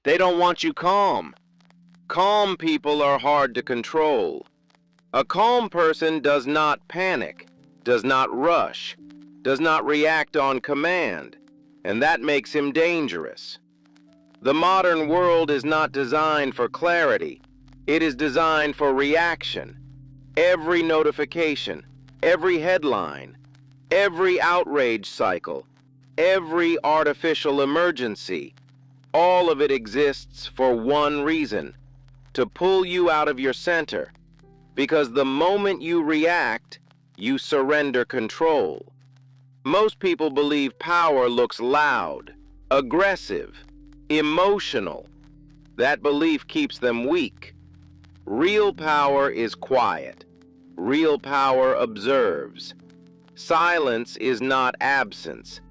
They don't want you calm. Calm people are hard to control. A calm person does not panic, does not rush, does not react on command, and that makes him dangerous. The modern world is not designed for clarity. It is designed for reaction. Every notification, every headline, every outrage cycle, every artificial emergency, all of it exists for one reason: to pull you out of your center. Because the moment you react, you surrender control. Most people believe power looks loud, aggressive, emotional. That belief keeps them weak. Real power is quiet. Real power observes. Silence is not absence.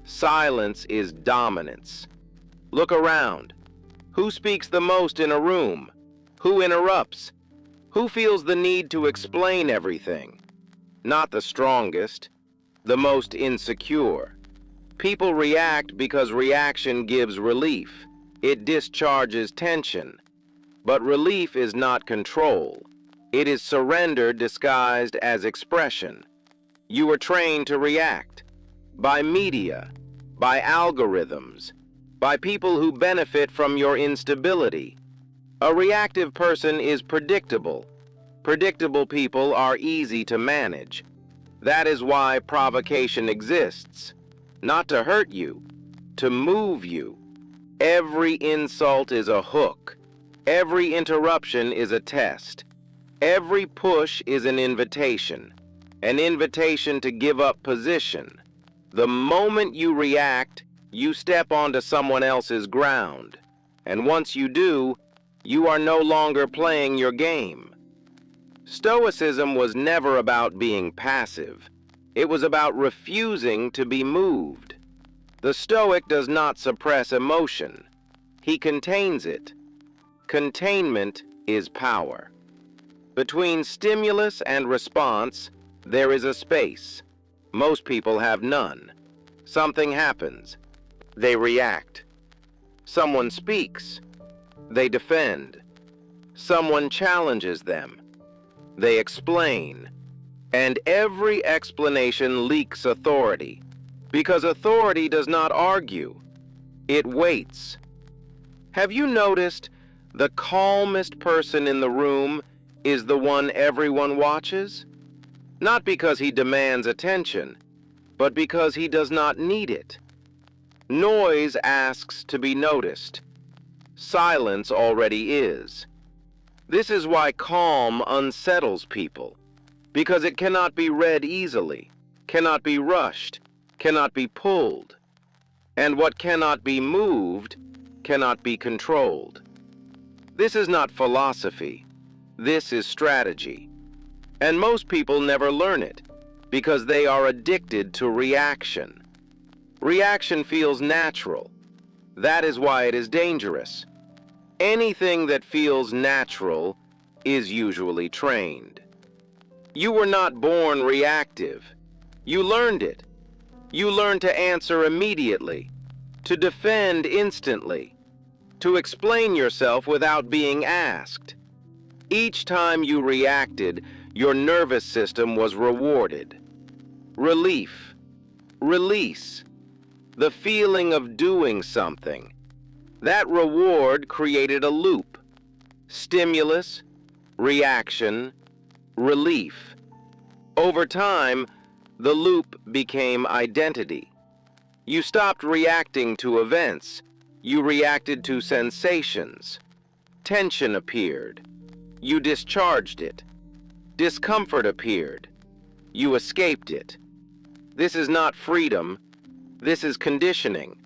Silence is dominance. Look around. Who speaks the most in a room? Who interrupts? Who feels the need to explain everything? Not the strongest, the most insecure. People react because reaction gives relief. It discharges tension. But relief is not control. It is surrender disguised as expression. You are trained to react by media, by algorithms, by people who benefit from your instability. A reactive person is predictable. Predictable people are easy to manage. That is why provocation exists. Not to hurt you, to move you. Every insult is a hook. Every interruption is a test. Every push is an invitation to give up position. The moment you react, you step onto someone else's ground. And once you do, you are no longer playing your game. Stoicism was never about being passive. It was about refusing to be moved. The Stoic does not suppress emotion. He contains it. Containment is power. Between stimulus and response, there is a space. Most people have none. Something happens. They react. Someone speaks. They defend. Someone challenges them. They explain. And every explanation leaks authority. Because authority does not argue. It waits. Have you noticed the calmest person in the room is the one everyone watches? Not because he demands attention, but because he does not need it. Noise asks to be noticed. Silence already is. This is why calm unsettles people, because it cannot be read easily, cannot be rushed, cannot be pulled. And what cannot be moved cannot be controlled. This is not philosophy. This is strategy. And most people never learn it because they are addicted to reaction. Reaction feels natural. That is why it is dangerous. Anything that feels natural is usually trained. You were not born reactive. You learned it. You learned to answer immediately, to defend instantly, to explain yourself without being asked. Each time you reacted, your nervous system was rewarded. Relief, release, the feeling of doing something. That reward created a loop. Stimulus, reaction, relief. Over time, the loop became identity. You stopped reacting to events. You reacted to sensations. Tension appeared. You discharged it. Discomfort appeared. You escaped it. This is not freedom. This is conditioning.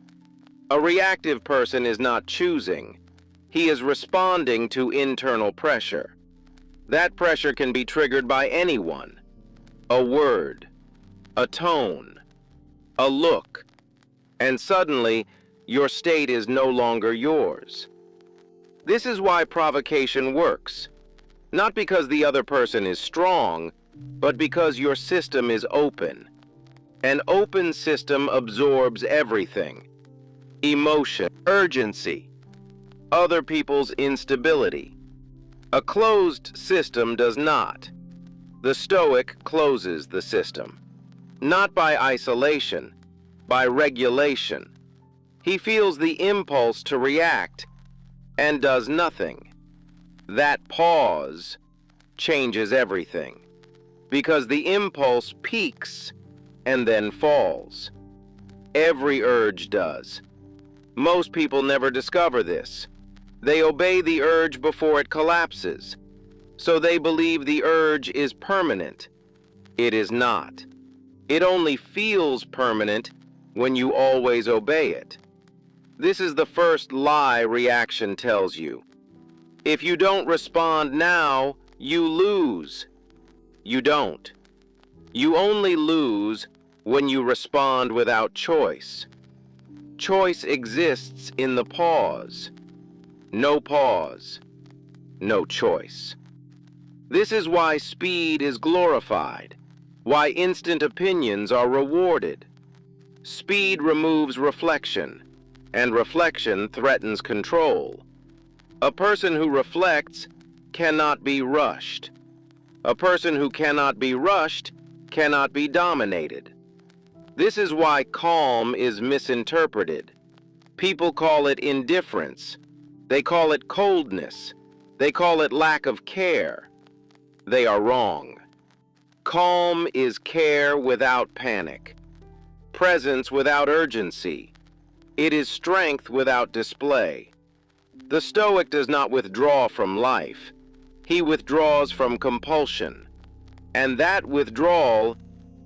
A reactive person is not choosing. He is responding to internal pressure. That pressure can be triggered by anyone. A word, a tone, a look, and suddenly your state is no longer yours. This is why provocation works. Not because the other person is strong, but because your system is open. An open system absorbs everything. Emotion, urgency, other people's instability. A closed system does not. The Stoic closes the system, not by isolation, by regulation. He feels the impulse to react and does nothing. That pause changes everything, because the impulse peaks and then falls. Every urge does. Most people never discover this. They obey the urge before it collapses, so they believe the urge is permanent. It is not. It only feels permanent when you always obey it. This is the first lie reaction tells you. If you don't respond now, you lose. You don't. You only lose when you respond without choice. Choice exists in the pause. No pause, no choice. This is why speed is glorified, why instant opinions are rewarded. Speed removes reflection, and reflection threatens control. A person who reflects cannot be rushed. A person who cannot be rushed cannot be dominated. This is why calm is misinterpreted. People call it indifference. They call it coldness. They call it lack of care. They are wrong. Calm is care without panic, presence without urgency. It is strength without display. The Stoic does not withdraw from life. He withdraws from compulsion. And that withdrawal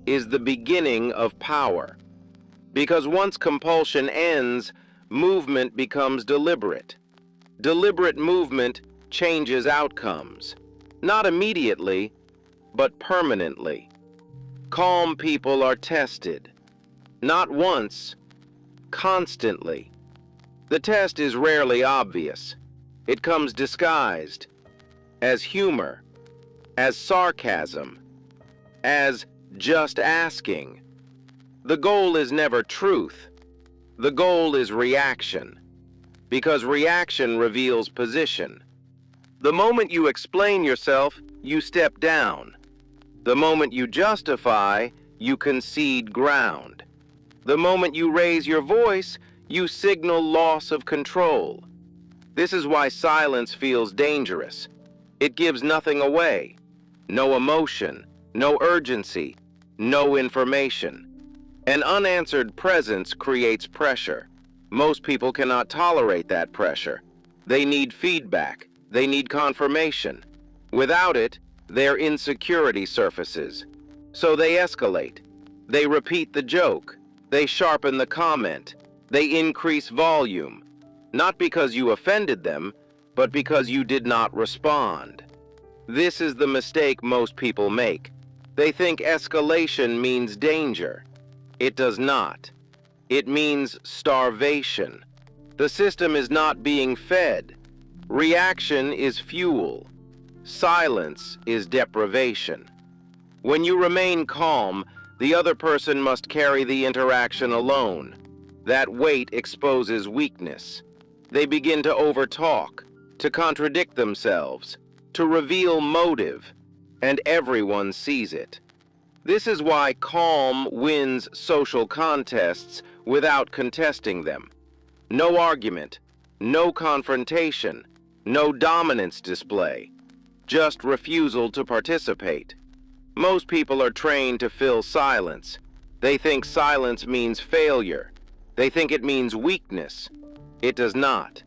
is the beginning of power. Because once compulsion ends, movement becomes deliberate. Deliberate movement changes outcomes. Not immediately, but permanently. Calm people are tested. Not once, constantly. The test is rarely obvious. It comes disguised as humor, as sarcasm, as just asking. The goal is never truth. The goal is reaction, because reaction reveals position. The moment you explain yourself, you step down. The moment you justify, you concede ground. The moment you raise your voice, you signal loss of control. This is why silence feels dangerous. It gives nothing away. No emotion, no urgency, no information. An unanswered presence creates pressure. Most people cannot tolerate that pressure. They need feedback. They need confirmation. Without it, their insecurity surfaces. So they escalate. They repeat the joke. They sharpen the comment. They increase volume. Not because you offended them, but because you did not respond. This is the mistake most people make. They think escalation means danger. It does not. It means starvation. The system is not being fed. Reaction is fuel. Silence is deprivation. When you remain calm, the other person must carry the interaction alone. That weight exposes weakness. They begin to overtalk, to contradict themselves, to reveal motive, and everyone sees it. This is why calm wins social contests without contesting them. No argument, no confrontation, no dominance display, just refusal to participate. Most people are trained to fill silence. They think silence means failure. They think it means weakness. It does not.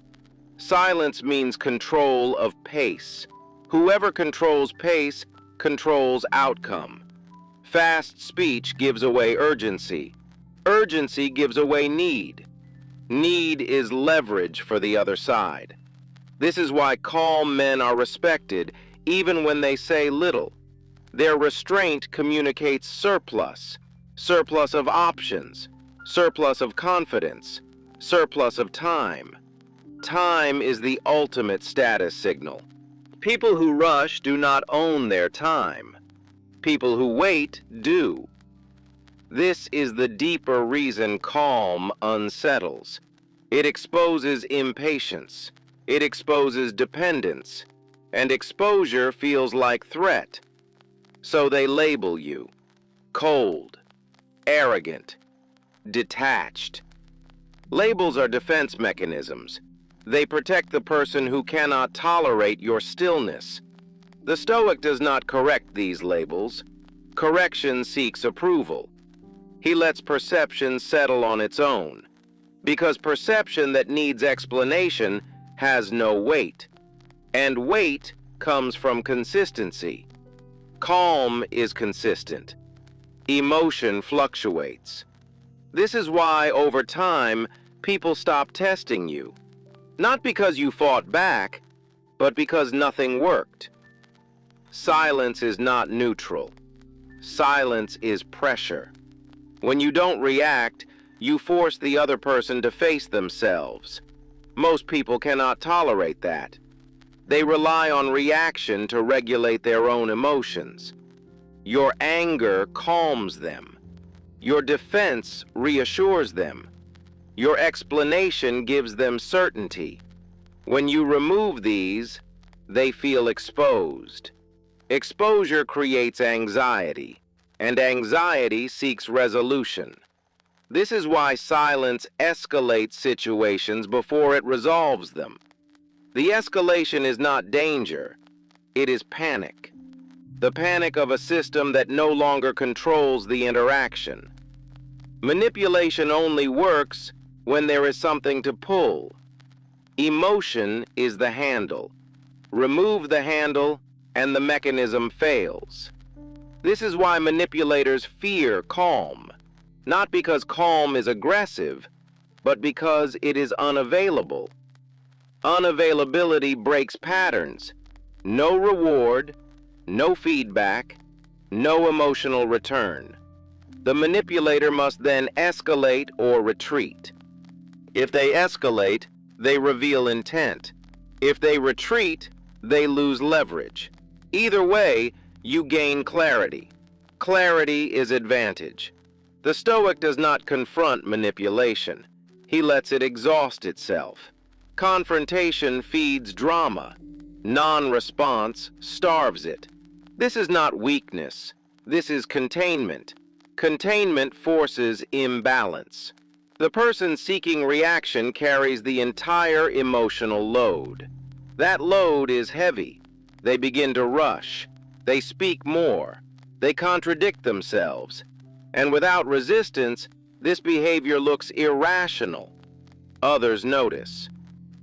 Silence means control of pace. Whoever controls pace controls outcome. Fast speech gives away urgency. Urgency gives away need. Need is leverage for the other side. This is why calm men are respected, even when they say little. Their restraint communicates surplus, surplus of options, surplus of confidence, surplus of time. Time is the ultimate status signal. People who rush do not own their time. People who wait do. This is the deeper reason calm unsettles. It exposes impatience. It exposes dependence, and exposure feels like threat. So they label you cold, arrogant, detached. Labels are defense mechanisms. They protect the person who cannot tolerate your stillness. The Stoic does not correct these labels. Correction seeks approval. He lets perception settle on its own, because perception that needs explanation has no weight, and weight comes from consistency. Calm is consistent. Emotion fluctuates. This is why, over time, people stop testing you. Not because you fought back, but because nothing worked. Silence is not neutral. Silence is pressure. When you don't react, you force the other person to face themselves. Most people cannot tolerate that. They rely on reaction to regulate their own emotions. Your anger calms them. Your defense reassures them. Your explanation gives them certainty. When you remove these, they feel exposed. Exposure creates anxiety, and anxiety seeks resolution. This is why silence escalates situations before it resolves them. The escalation is not danger, it is panic. The panic of a system that no longer controls the interaction. Manipulation only works when there is something to pull. Emotion is the handle. Remove the handle, and the mechanism fails. This is why manipulators fear calm, not because calm is aggressive, but because it is unavailable. Unavailability breaks patterns. No reward, no feedback, no emotional return. The manipulator must then escalate or retreat. If they escalate, they reveal intent. If they retreat, they lose leverage. Either way, you gain clarity. Clarity is advantage. The Stoic does not confront manipulation. He lets it exhaust itself. Confrontation feeds drama. Non-response starves it. This is not weakness. This is containment. Containment forces imbalance. The person seeking reaction carries the entire emotional load. That load is heavy. They begin to rush. They speak more. They contradict themselves. And without resistance, this behavior looks irrational. Others notice.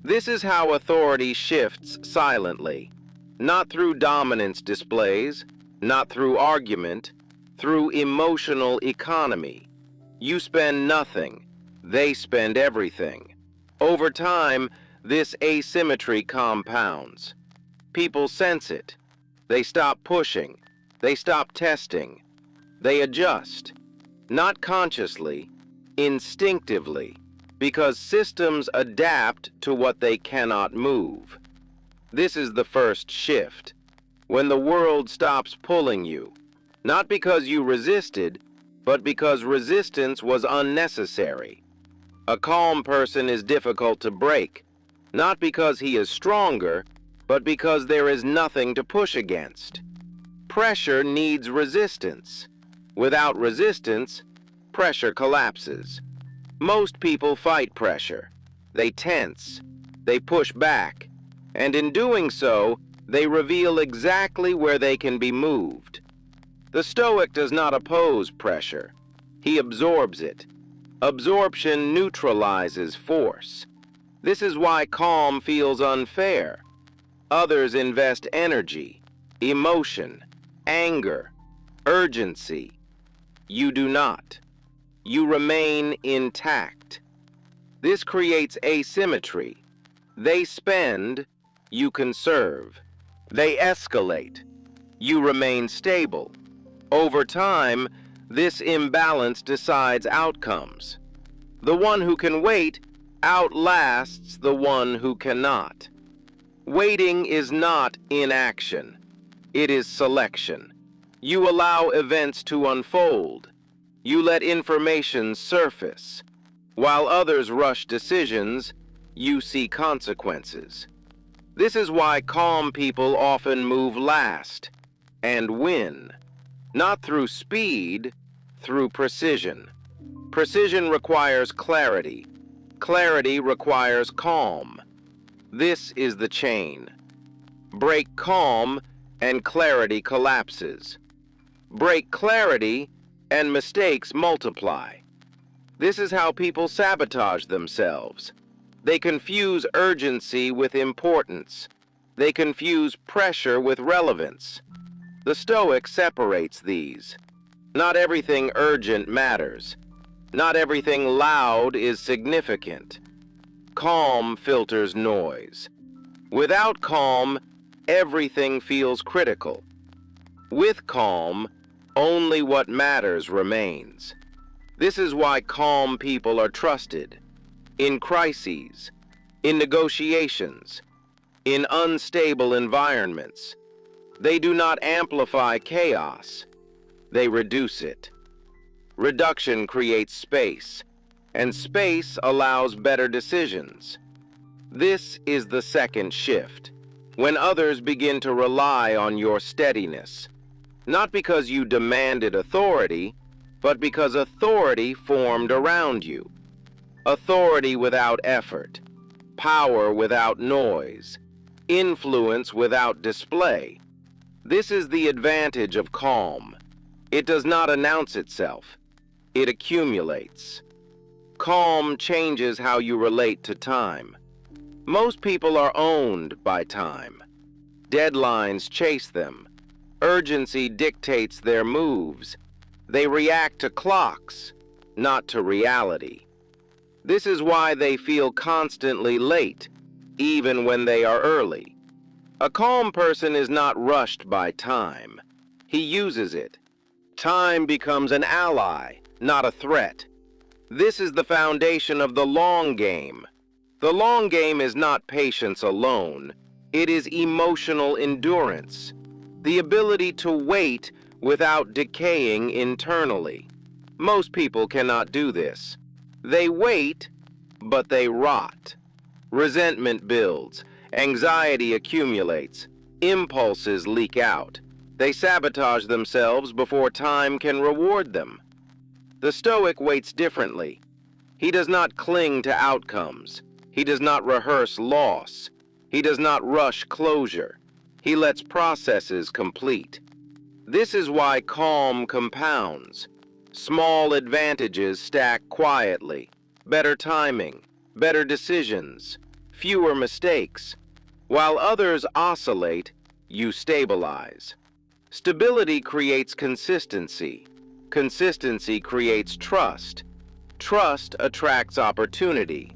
This is how authority shifts silently. Not through dominance displays, not through argument, through emotional economy. You spend nothing. They spend everything. Over time, this asymmetry compounds. People sense it. They stop pushing. They stop testing. They adjust. Not consciously, instinctively, because systems adapt to what they cannot move. This is the first shift. When the world stops pulling you, not because you resisted, but because resistance was unnecessary. A calm person is difficult to break, not because he is stronger, but because there is nothing to push against. Pressure needs resistance. Without resistance, pressure collapses. Most people fight pressure. They tense. They push back. And in doing so, they reveal exactly where they can be moved. The Stoic does not oppose pressure. He absorbs it. Absorption neutralizes force. This is why calm feels unfair. Others invest energy, emotion, anger, urgency. You do not. You remain intact. This creates asymmetry. They spend, you conserve. They escalate. You remain stable. Over time, this imbalance decides outcomes. The one who can wait outlasts the one who cannot. Waiting is not inaction. It is selection. You allow events to unfold. You let information surface. While others rush decisions, you see consequences. This is why calm people often move last and win, not through speed, through precision. Precision requires clarity. Clarity requires calm. This is the chain. Break calm, and clarity collapses. Break clarity, and mistakes multiply. This is how people sabotage themselves. They confuse urgency with importance. They confuse pressure with relevance. The Stoic separates these. Not everything urgent matters. Not everything loud is significant. Calm filters noise. Without calm, everything feels critical. With calm, only what matters remains. This is why calm people are trusted. In crises, in negotiations, in unstable environments. They do not amplify chaos, they reduce it. Reduction creates space, and space allows better decisions. This is the second shift, when others begin to rely on your steadiness, not because you demanded authority, but because authority formed around you. Authority without effort, power without noise, influence without display. This is the advantage of calm. It does not announce itself. It accumulates. Calm changes how you relate to time. Most people are owned by time. Deadlines chase them. Urgency dictates their moves. They react to clocks, not to reality. This is why they feel constantly late, even when they are early. A calm person is not rushed by time. He uses it. Time becomes an ally, not a threat. This is the foundation of the long game. The long game is not patience alone. It is emotional endurance. The ability to wait without decaying internally. Most people cannot do this. They wait, but they rot. Resentment builds, anxiety accumulates, impulses leak out. They sabotage themselves before time can reward them. The Stoic waits differently. He does not cling to outcomes. He does not rehearse loss. He does not rush closure. He lets processes complete. This is why calm compounds. Small advantages stack quietly. Better timing, better decisions, fewer mistakes. While others oscillate, you stabilize. Stability creates consistency. Consistency creates trust. Trust attracts opportunity.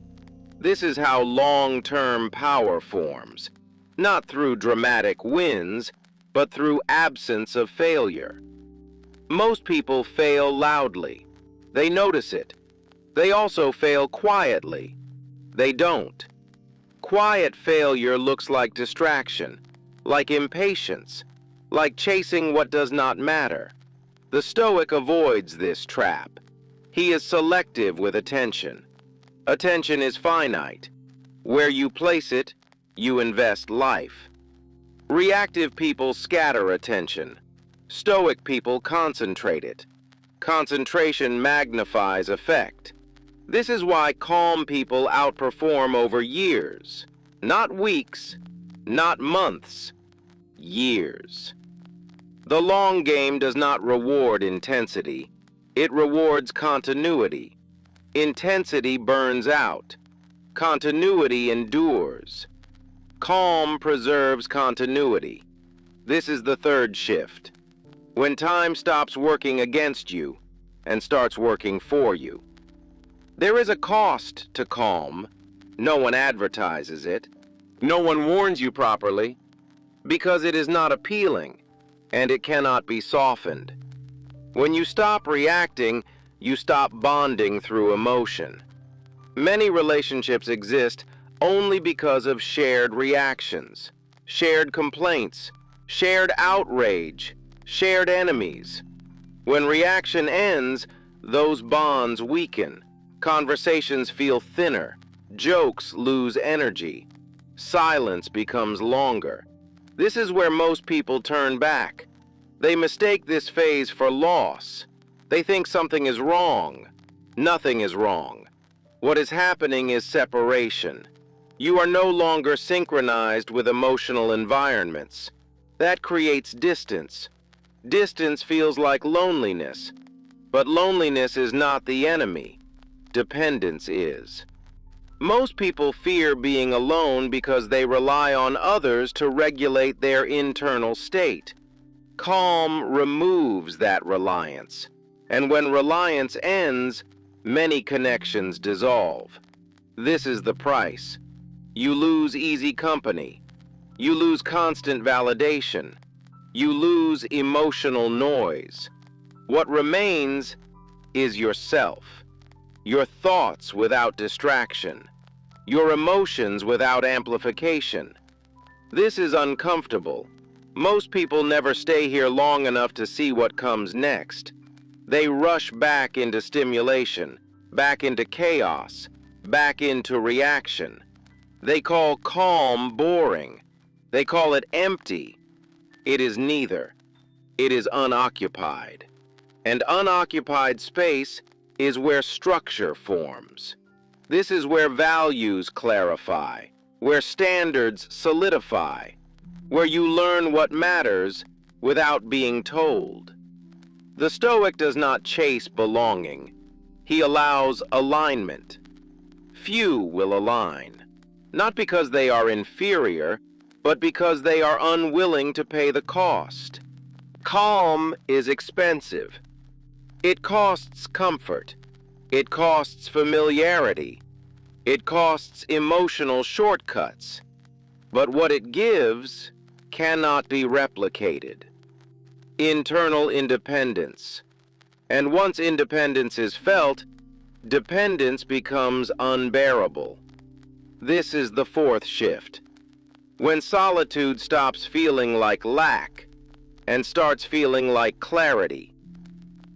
This is how long-term power forms, not through dramatic wins, but through absence of failure. Most people fail loudly. They notice it. They also fail quietly. They don't. Quiet failure looks like distraction, like impatience, like chasing what does not matter. The Stoic avoids this trap. He is selective with attention. Attention is finite. Where you place it, you invest life. Reactive people scatter attention. Stoic people concentrate it. Concentration magnifies effect. This is why calm people outperform over years. Not weeks, not months, years. The long game does not reward intensity. It rewards continuity. Intensity burns out. Continuity endures. Calm preserves continuity. This is the third shift. When time stops working against you and starts working for you. There is a cost to calm. No one advertises it. No one warns you properly, because it is not appealing, and it cannot be softened. When you stop reacting, you stop bonding through emotion. Many relationships exist only because of shared reactions, shared complaints, shared outrage, shared enemies. When reaction ends, those bonds weaken. Conversations feel thinner. Jokes lose energy. Silence becomes longer. This is where most people turn back. They mistake this phase for loss. They think something is wrong. Nothing is wrong. What is happening is separation. You are no longer synchronized with emotional environments. That creates distance. Distance feels like loneliness, but loneliness is not the enemy. Dependence is. Most people fear being alone because they rely on others to regulate their internal state. Calm removes that reliance, and when reliance ends, many connections dissolve. This is the price. You lose easy company. You lose constant validation. You lose emotional noise. What remains is yourself. Your thoughts without distraction. Your emotions without amplification. This is uncomfortable. Most people never stay here long enough to see what comes next. They rush back into stimulation, back into chaos, back into reaction. They call calm boring. They call it empty. It is neither. It is unoccupied. And unoccupied space is where structure forms. This is where values clarify, where standards solidify, where you learn what matters without being told. The Stoic does not chase belonging. He allows alignment. Few will align, not because they are inferior, but because they are unwilling to pay the cost. Calm is expensive. It costs comfort. It costs familiarity. It costs emotional shortcuts. But what it gives cannot be replicated. Internal independence. And once independence is felt, dependence becomes unbearable. This is the fourth shift. When solitude stops feeling like lack and starts feeling like clarity.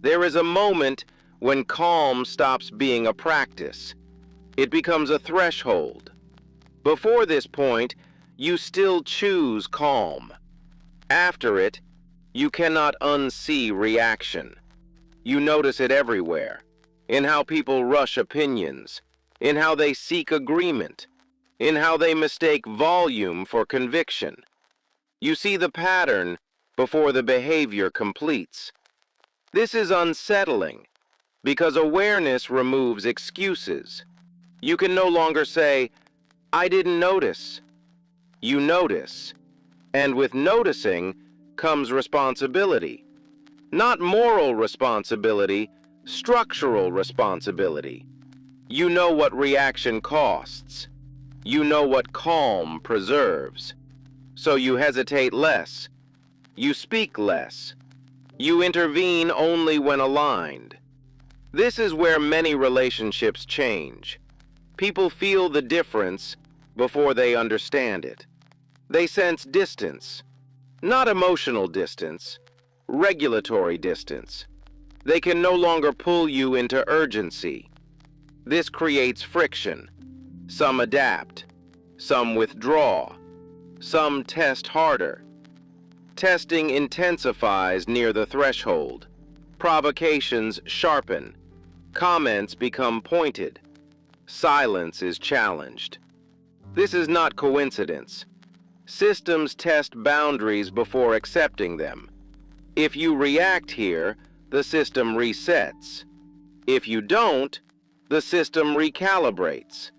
There is a moment when calm stops being a practice. It becomes a threshold. Before this point, you still choose calm. After it, you cannot unsee reaction. You notice it everywhere, in how people rush opinions, in how they seek agreement, in how they mistake volume for conviction. You see the pattern before the behavior completes. This is unsettling, because awareness removes excuses. You can no longer say, "I didn't notice." You notice, and with noticing comes responsibility. Not moral responsibility, structural responsibility. You know what reaction costs. You know what calm preserves. So you hesitate less. You speak less. You intervene only when aligned. This is where many relationships change. People feel the difference before they understand it. They sense distance, not emotional distance, regulatory distance. They can no longer pull you into urgency. This creates friction. Some adapt, some withdraw, some test harder. Testing intensifies near the threshold. Provocations sharpen. Comments become pointed. Silence is challenged. This is not coincidence. Systems test boundaries before accepting them. If you react here, the system resets. If you don't, the system recalibrates.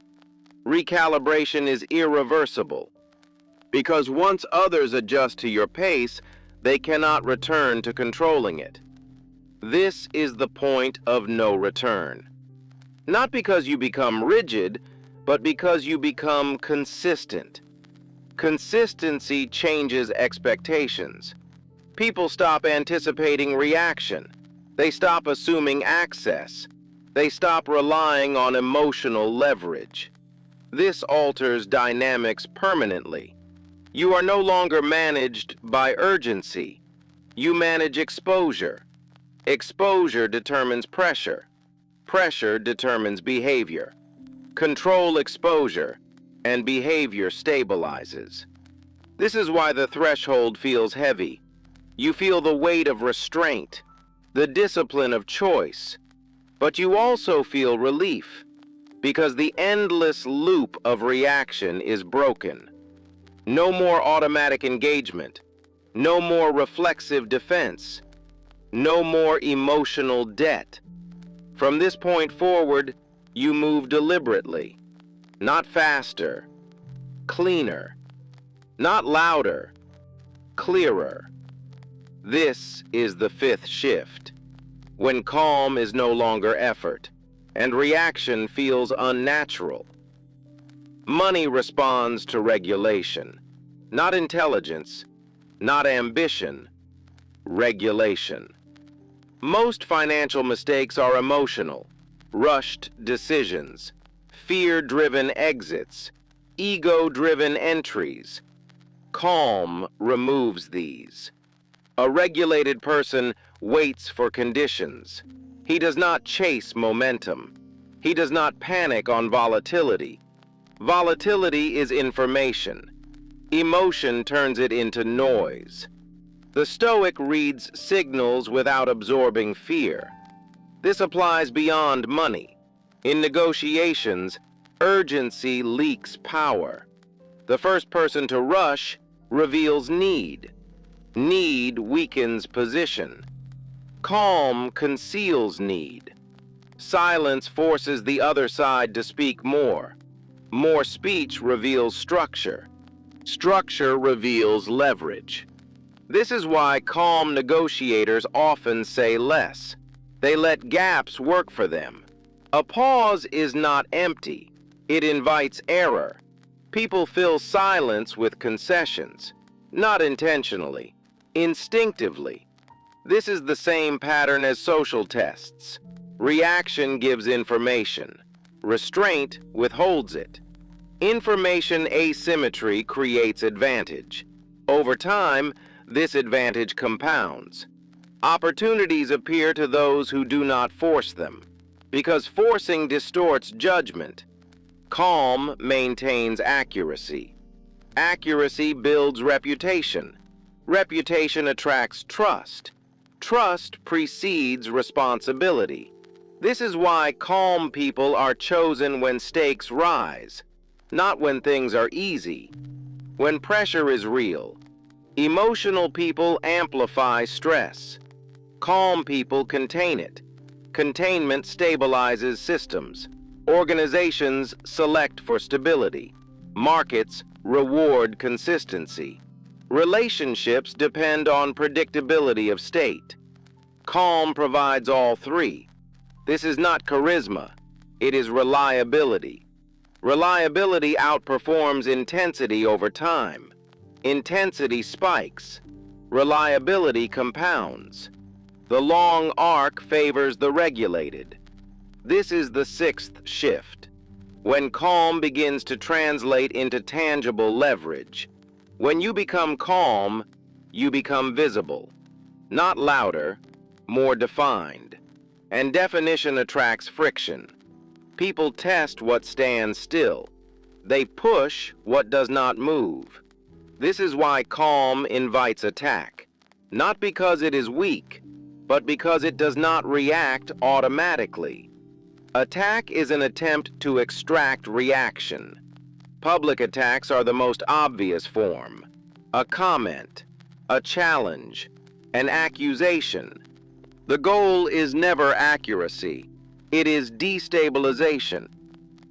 Recalibration is irreversible, because once others adjust to your pace, they cannot return to controlling it. This is the point of no return. Not because you become rigid, but because you become consistent. Consistency changes expectations. People stop anticipating reaction. They stop assuming access. They stop relying on emotional leverage. This alters dynamics permanently. You are no longer managed by urgency. You manage exposure. Exposure determines pressure. Pressure determines behavior. Control exposure, and behavior stabilizes. This is why the threshold feels heavy. You feel the weight of restraint, the discipline of choice, but you also feel relief, because the endless loop of reaction is broken. No more automatic engagement, no more reflexive defense, no more emotional debt. From this point forward, you move deliberately, not faster, cleaner, not louder, clearer. This is the fifth shift, when calm is no longer effort, and reaction feels unnatural. Money responds to regulation, not intelligence, not ambition, regulation. Most financial mistakes are emotional, rushed decisions, fear-driven exits, ego-driven entries. Calm removes these. A regulated person waits for conditions. He does not chase momentum. He does not panic on volatility. Volatility is information. Emotion turns it into noise. The Stoic reads signals without absorbing fear. This applies beyond money. In negotiations, urgency leaks power. The first person to rush reveals need. Need weakens position. Calm conceals need. Silence forces the other side to speak more. More speech reveals structure. Structure reveals leverage. This is why calm negotiators often say less. They let gaps work for them. A pause is not empty. It invites error. People fill silence with concessions, not intentionally, instinctively. This is the same pattern as social tests. Reaction gives information. Restraint withholds it. Information asymmetry creates advantage. Over time, this advantage compounds. Opportunities appear to those who do not force them, because forcing distorts judgment. Calm maintains accuracy. Accuracy builds reputation. Reputation attracts trust. Trust precedes responsibility. This is why calm people are chosen when stakes rise, not when things are easy. When pressure is real, emotional people amplify stress. Calm people contain it. Containment stabilizes systems. Organizations select for stability. Markets reward consistency. Relationships depend on predictability of state. Calm provides all three. This is not charisma. It is reliability. Reliability outperforms intensity over time. Intensity spikes. Reliability compounds. The long arc favors the regulated. This is the sixth shift, when calm begins to translate into tangible leverage. When you become calm, you become visible. Not louder, more defined. And definition attracts friction. People test what stands still. They push what does not move. This is why calm invites attack. Not because it is weak, but because it does not react automatically. Attack is an attempt to extract reaction. Public attacks are the most obvious form. A comment, a challenge, an accusation. The goal is never accuracy. It is destabilization.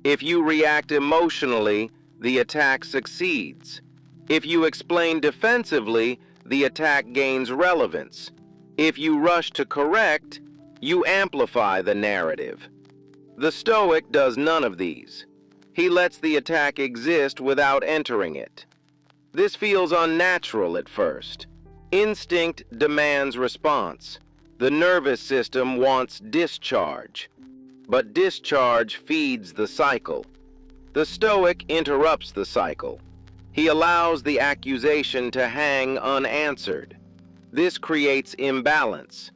If you react emotionally, the attack succeeds. If you explain defensively, the attack gains relevance. If you rush to correct, you amplify the narrative. The Stoic does none of these. He lets the attack exist without entering it. This feels unnatural at first. Instinct demands response. The nervous system wants discharge. But discharge feeds the cycle. The Stoic interrupts the cycle. He allows the accusation to hang unanswered. This creates imbalance.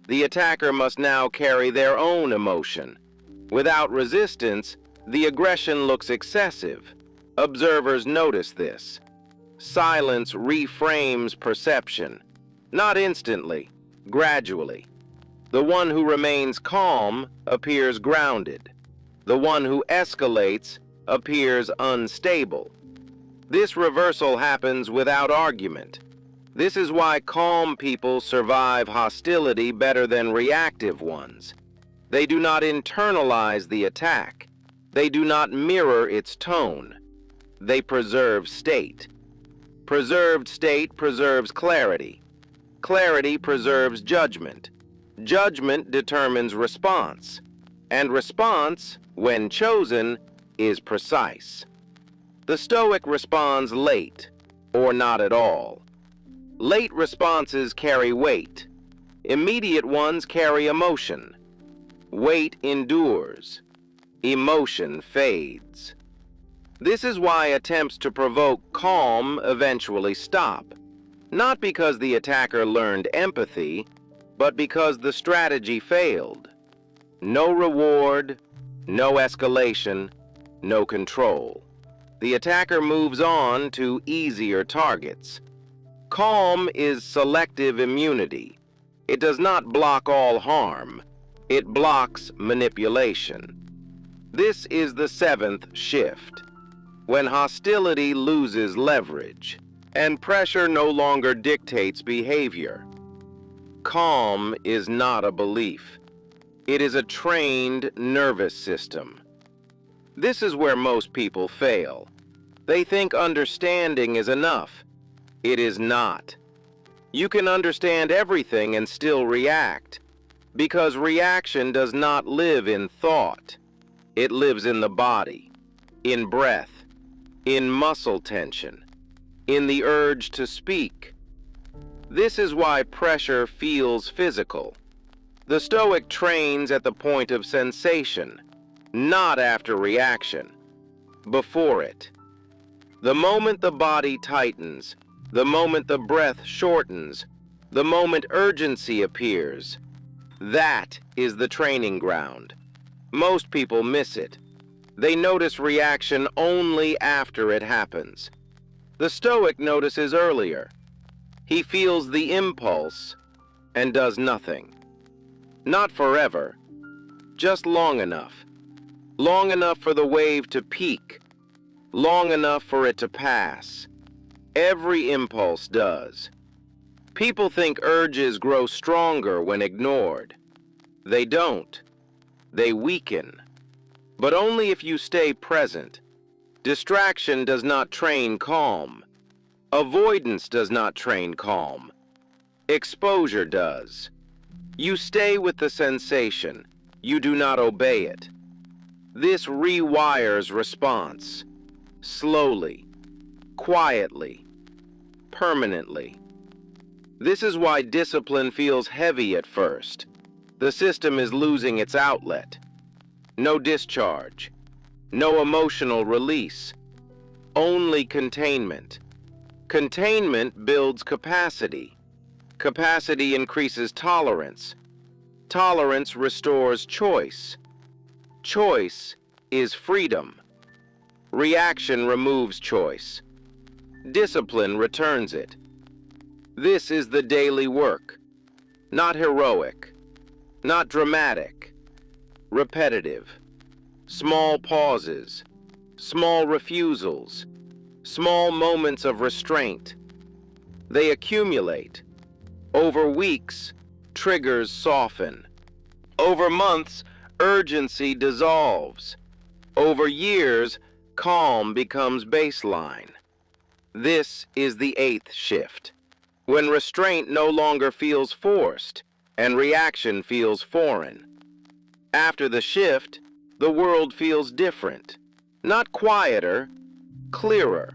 The attacker must now carry their own emotion. Without resistance, the aggression looks excessive. Observers notice this. Silence reframes perception, not instantly, gradually. The one who remains calm appears grounded. The one who escalates appears unstable. This reversal happens without argument. This is why calm people survive hostility better than reactive ones. They do not internalize the attack. They do not mirror its tone. They preserve state. Preserved state preserves clarity. Clarity preserves judgment. Judgment determines response. And response, when chosen, is precise. The Stoic responds late, or not at all. Late responses carry weight. Immediate ones carry emotion. Weight endures. Emotion fades. This is why attempts to provoke calm eventually stop. Not because the attacker learned empathy, but because the strategy failed. No reward, no escalation, no control. The attacker moves on to easier targets. Calm is selective immunity. It does not block all harm. It blocks manipulation. This is the seventh shift, when hostility loses leverage, and pressure no longer dictates behavior. Calm is not a belief. It is a trained nervous system. This is where most people fail. They think understanding is enough. It is not. You can understand everything and still react, because reaction does not live in thought. It lives in the body, in breath, in muscle tension, in the urge to speak. This is why pressure feels physical. The Stoic trains at the point of sensation, not after reaction, before it. The moment the body tightens, the moment the breath shortens, the moment urgency appears, that is the training ground. Most people miss it. They notice reaction only after it happens. The Stoic notices earlier. He feels the impulse and does nothing. Not forever, just long enough. Long enough for the wave to peak. Long enough for it to pass. Every impulse does. People think urges grow stronger when ignored. They don't. They weaken. But only if you stay present. Distraction does not train calm. Avoidance does not train calm. Exposure does. You stay with the sensation. You do not obey it. This rewires response. Slowly, quietly, permanently. This is why discipline feels heavy at first. The system is losing its outlet. No discharge. No emotional release. Only containment. Containment builds capacity. Capacity increases tolerance. Tolerance restores choice. Choice is freedom. Reaction removes choice. Discipline returns it. This is the daily work. Not heroic. Not dramatic. Repetitive. Small pauses. Small refusals. Small moments of restraint. They accumulate. Over weeks, triggers soften. Over months, urgency dissolves. Over years, calm becomes baseline. This is the eighth shift, when restraint no longer feels forced and reaction feels foreign. After the shift, the world feels different, not quieter, clearer.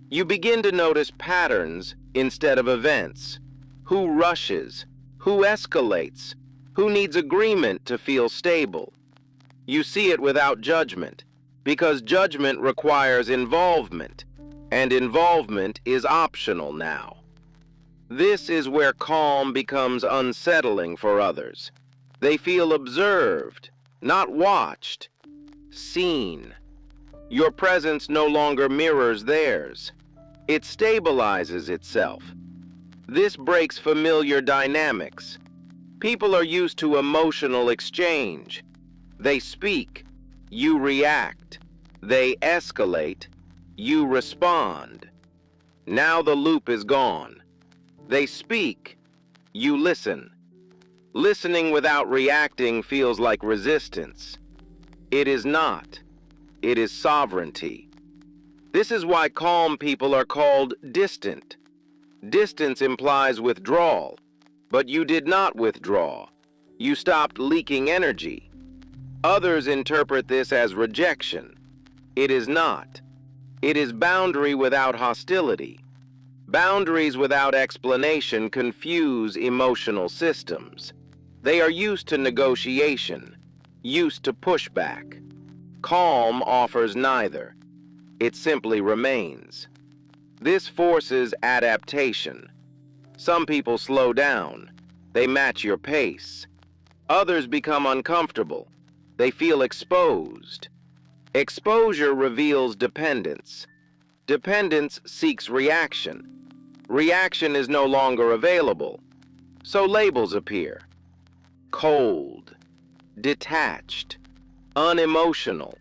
You begin to notice patterns instead of events. Who rushes? Who escalates? Who needs agreement to feel stable? You see it without judgment, because judgment requires involvement, and involvement is optional now. This is where calm becomes unsettling for others. They feel observed, not watched, seen. Your presence no longer mirrors theirs. It stabilizes itself. This breaks familiar dynamics. People are used to emotional exchange. They speak, you react. They escalate, you respond. Now the loop is gone. They speak, you listen. Listening without reacting feels like resistance. It is not. It is sovereignty. This is why calm people are called distant. Distance implies withdrawal, but you did not withdraw. You stopped leaking energy. Others interpret this as rejection. It is not. It is boundary without hostility. Boundaries without explanation confuse emotional systems. They are used to negotiation, used to pushback. Calm offers neither. It simply remains. This forces adaptation. Some people slow down. They match your pace. Others become uncomfortable. They feel exposed. Exposure reveals dependence. Dependence seeks reaction. Reaction is no longer available. So labels appear. Cold, detached, unemotional.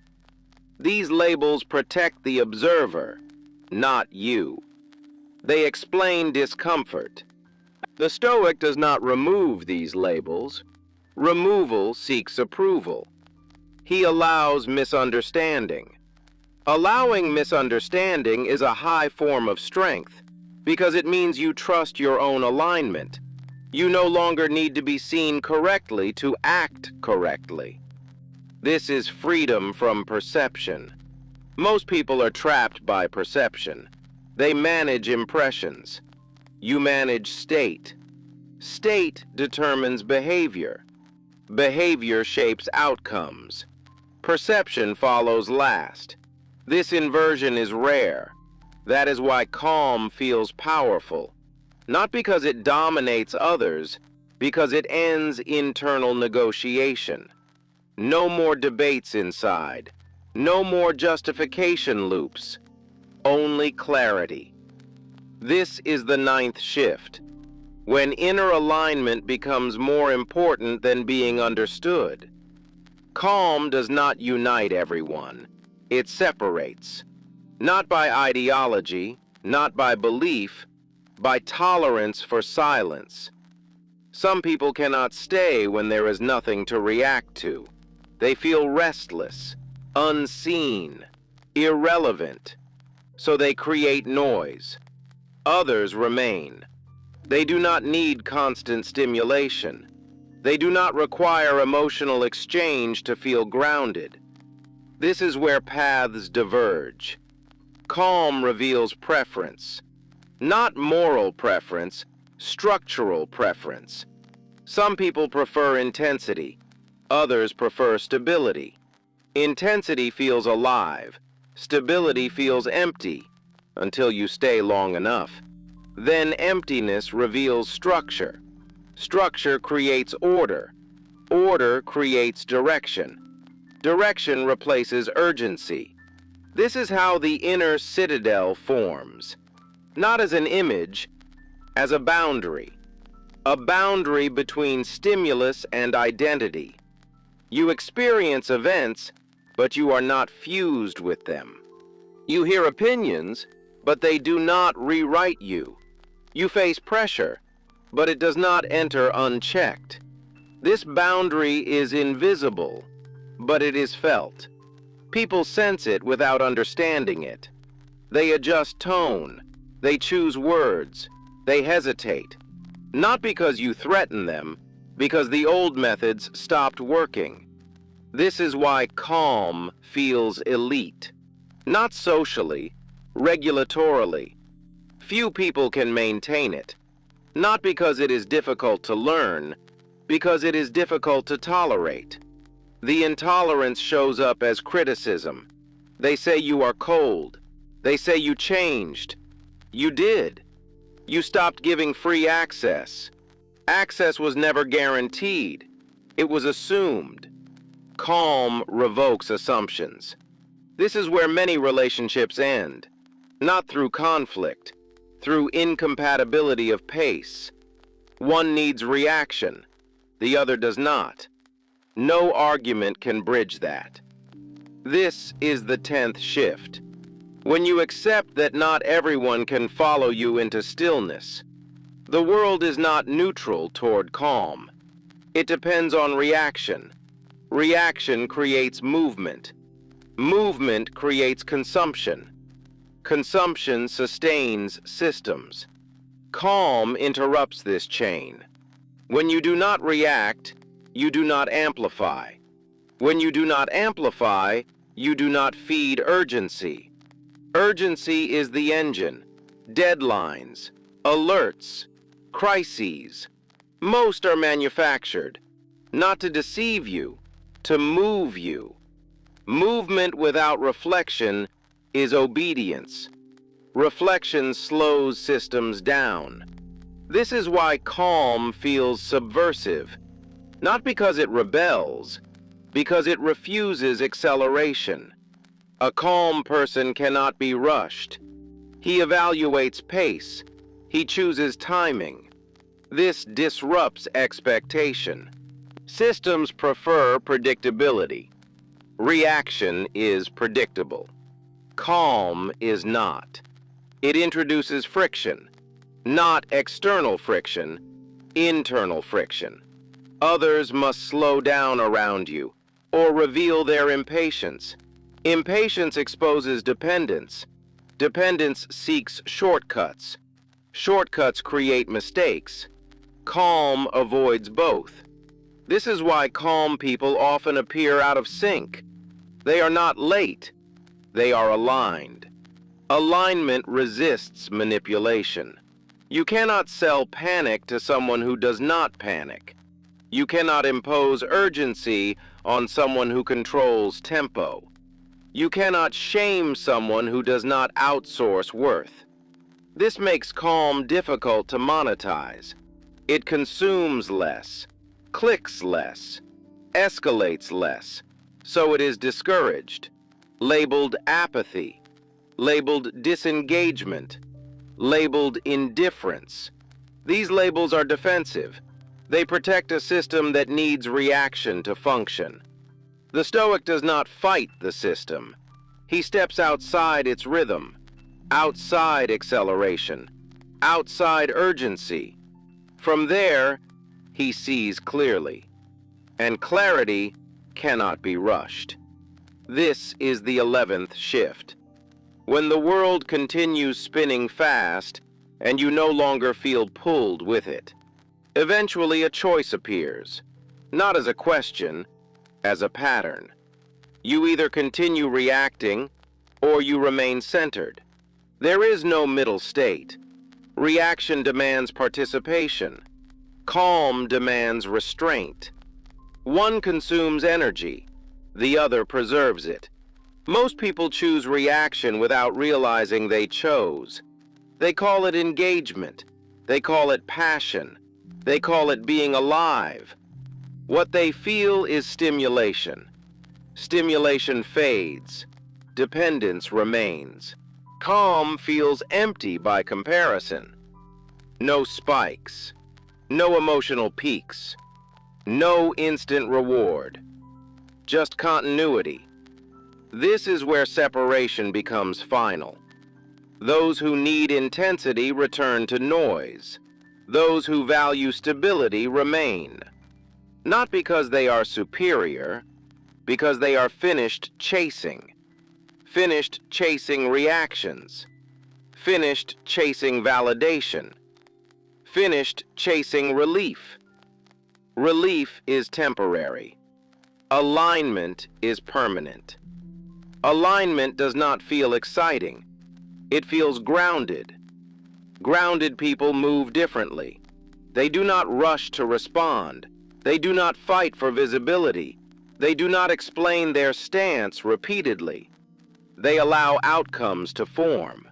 These labels protect the observer, not you. They explain discomfort. The Stoic does not remove these labels. Removal seeks approval. He allows misunderstanding. Allowing misunderstanding is a high form of strength because it means you trust your own alignment. You no longer need to be seen correctly to act correctly. This is freedom from perception. Most people are trapped by perception. They manage impressions. You manage state. State determines behavior. Behavior shapes outcomes. Perception follows last. This inversion is rare. That is why calm feels powerful. Not because it dominates others, because it ends internal negotiation. No more debates inside. No more justification loops. Only clarity. This is the ninth shift, when inner alignment becomes more important than being understood. Calm does not unite everyone. It separates. Not by ideology, not by belief, by tolerance for silence. Some people cannot stay when there is nothing to react to. They feel restless, unseen, irrelevant. So they create noise. Others remain. They do not need constant stimulation. They do not require emotional exchange to feel grounded. This is where paths diverge. Calm reveals preference. Not moral preference, structural preference. Some people prefer intensity. Others prefer stability. Intensity feels alive. Stability feels empty, until you stay long enough. Then emptiness reveals structure. Structure creates order. Order creates direction. Direction replaces urgency. This is how the inner citadel forms. Not as an image, as a boundary. A boundary between stimulus and identity. You experience events, but you are not fused with them. You hear opinions, but they do not rewrite you. You face pressure, but it does not enter unchecked. This boundary is invisible, but it is felt. People sense it without understanding it. They adjust tone. They choose words. They hesitate. Not because you threaten them, because the old methods stopped working. This is why calm feels elite. Not socially, regulatorily. Few people can maintain it. Not because it is difficult to learn, because it is difficult to tolerate. The intolerance shows up as criticism. They say you are cold. They say you changed. You did. You stopped giving free access. Access was never guaranteed. It was assumed. Calm revokes assumptions. This is where many relationships end, not through conflict, through incompatibility of pace. One needs reaction, the other does not. No argument can bridge that. This is the 10th shift. When you accept that not everyone can follow you into stillness, the world is not neutral toward calm. It depends on reaction. Reaction creates movement. Movement creates consumption. Consumption sustains systems. Calm interrupts this chain. When you do not react, you do not amplify. When you do not amplify, you do not feed urgency. Urgency is the engine. Deadlines, alerts, crises. Most are manufactured, not to deceive you, to move you. Movement without reflection is obedience. Reflection slows systems down. This is why calm feels subversive, not because it rebels, because it refuses acceleration. A calm person cannot be rushed. He evaluates pace. He chooses timing. This disrupts expectation. Systems prefer predictability. Reaction is predictable. Calm is not. It introduces friction, not external friction, internal friction. Others must slow down around you or reveal their impatience. Impatience exposes dependence. Dependence seeks shortcuts. Shortcuts create mistakes. Calm avoids both. This is why calm people often appear out of sync. They are not late. They are aligned. Alignment resists manipulation. You cannot sell panic to someone who does not panic. You cannot impose urgency on someone who controls tempo. You cannot shame someone who does not outsource worth. This makes calm difficult to monetize. It consumes less, clicks less, escalates less, so it is discouraged, labeled apathy, labeled disengagement, labeled indifference. These labels are defensive. They protect a system that needs reaction to function. The Stoic does not fight the system. He steps outside its rhythm, outside acceleration, outside urgency. From there, he sees clearly, and clarity cannot be rushed. This is the 11th shift. When the world continues spinning fast, and you no longer feel pulled with it, eventually a choice appears, not as a question, as a pattern. You either continue reacting, or you remain centered. There is no middle state. Reaction demands participation. Calm demands restraint. One consumes energy, the other preserves it. Most people choose reaction without realizing they chose. They call it engagement. They call it passion. They call it being alive. What they feel is stimulation. Stimulation fades. Dependence remains. Calm feels empty by comparison. No spikes. No emotional peaks. No instant reward. Just continuity. This is where separation becomes final. Those who need intensity return to noise. Those who value stability remain. Not because they are superior, because they are finished chasing. Finished chasing reactions. Finished chasing validation. Finished chasing relief. Relief is temporary. Alignment is permanent. Alignment does not feel exciting. It feels grounded. Grounded people move differently. They do not rush to respond. They do not fight for visibility. They do not explain their stance repeatedly. They allow outcomes to form.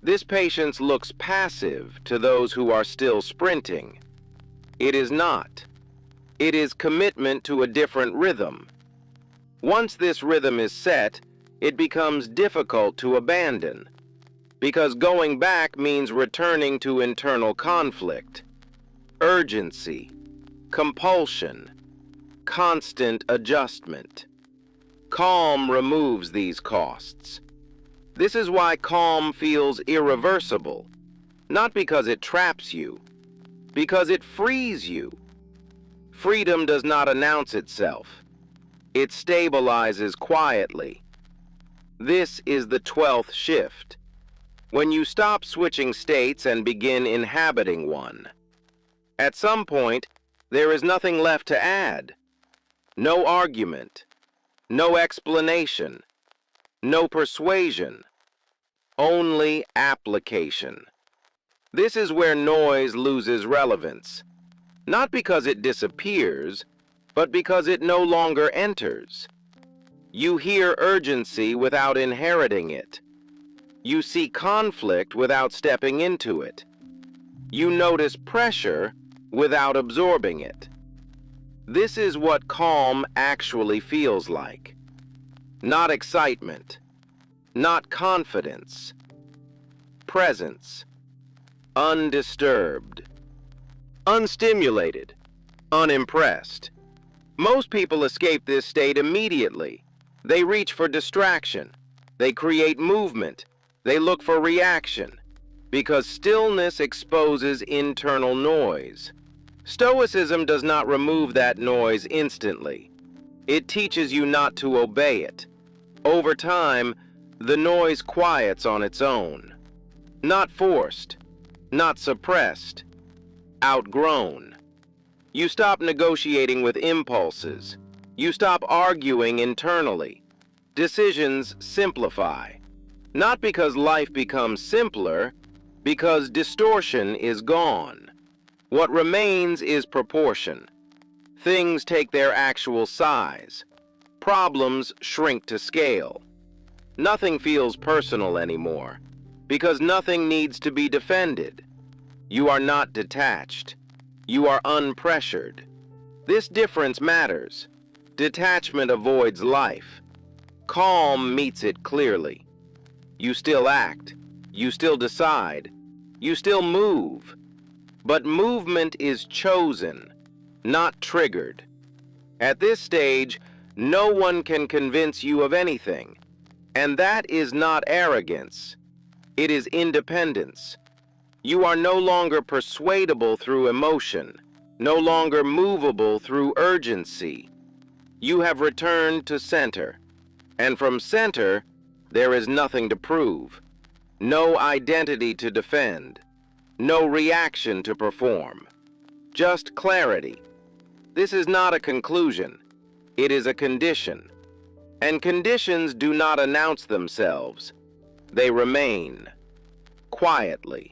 This patience looks passive to those who are still sprinting. It is not. It is commitment to a different rhythm. Once this rhythm is set, it becomes difficult to abandon, because going back means returning to internal conflict, urgency, compulsion, constant adjustment. Calm removes these costs. This is why calm feels irreversible, not because it traps you, because it frees you. Freedom does not announce itself. It stabilizes quietly. This is the 12th shift, when you stop switching states and begin inhabiting one. At some point, there is nothing left to add. No argument, no explanation, no persuasion, only application. This is where noise loses relevance, not because it disappears, but because it no longer enters. You hear urgency without inheriting it. You see conflict without stepping into it. You notice pressure without absorbing it. This is what calm actually feels like. Not excitement, not confidence. Presence. Undisturbed. Unstimulated. Unimpressed. Most people escape this state immediately. They reach for distraction. They create movement. They look for reaction, because stillness exposes internal noise. Stoicism does not remove that noise instantly. It teaches you not to obey it. Over time, the noise quiets on its own. Not forced, not suppressed, outgrown. You stop negotiating with impulses. You stop arguing internally. Decisions simplify. Not because life becomes simpler, because distortion is gone. What remains is proportion. Things take their actual size. Problems shrink to scale. Nothing feels personal anymore, because nothing needs to be defended. You are not detached. You are unpressured. This difference matters. Detachment avoids life. Calm meets it clearly. You still act. You still decide. You still move. But movement is chosen, not triggered. At this stage, no one can convince you of anything. And that is not arrogance. It is independence. You are no longer persuadable through emotion, no longer movable through urgency. You have returned to center. And from center, there is nothing to prove, no identity to defend, no reaction to perform, just clarity. This is not a conclusion, it is a condition. And conditions do not announce themselves, they remain, quietly.